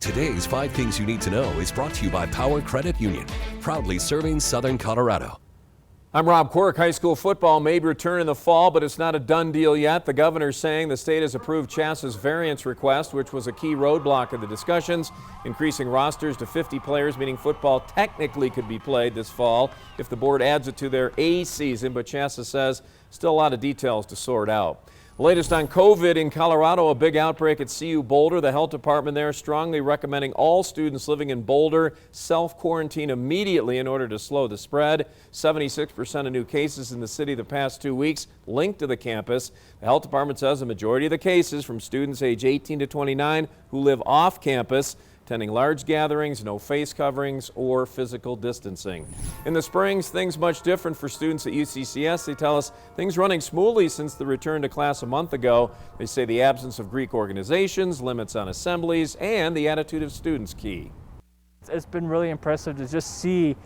Today's 5 Things You Need to Know is brought to you by Power Credit Union, proudly serving Southern Colorado. I'm Rob Quirk. High school football may return in the fall, but it's not a done deal yet. The governor's saying the state has approved Chassa's variance request, which was a key roadblock of the discussions. Increasing rosters to 50 players, meaning football technically could be played this fall if the board adds it to their A season, but Chassa says still a lot of details to sort out. Latest on COVID in Colorado, a big outbreak at CU Boulder. The health department there strongly recommending all students living in Boulder self-quarantine immediately in order to slow the spread. 76% of new cases in the city the past 2 weeks linked to the campus. The health department says a majority of the cases from students age 18 to 29 who live off campus, attending large gatherings, no face coverings or physical distancing. In the Springs, things much different for students at UCCS. They tell us things running smoothly since the return to class a month ago. They say the absence of Greek organizations, limits on assemblies, and the attitude of students key. It's been really impressive to just see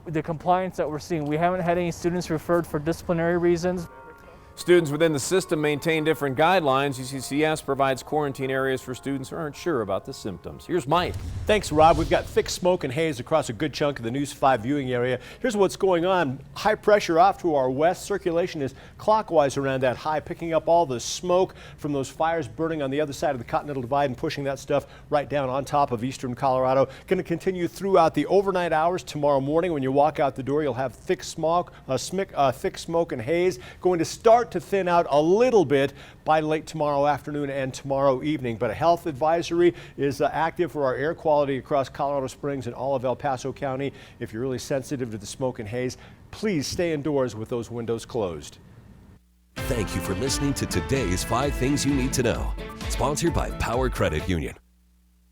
the compliance that we're seeing. We haven't had any students referred for disciplinary reasons. Students within the system maintain different guidelines. UCCS provides quarantine areas for students who aren't sure about the symptoms. Here's Mike. Thanks, Rob. We've got thick smoke and haze across a good chunk of the News 5 viewing area. Here's what's going on. High pressure off to our west. Circulation is clockwise around that high, picking up all the smoke from those fires burning on the other side of the Continental Divide and pushing that stuff right down on top of eastern Colorado. Going to continue throughout the overnight hours. Tomorrow morning when you walk out the door, you'll have thick smoke and haze. Going to start to thin out a little bit by late tomorrow afternoon and tomorrow evening. But a health advisory is active for our air quality across Colorado Springs and all of El Paso County. If you're really sensitive to the smoke and haze, please stay indoors with those windows closed. Thank you for listening to today's 5 Things You Need to Know, sponsored by Power Credit Union.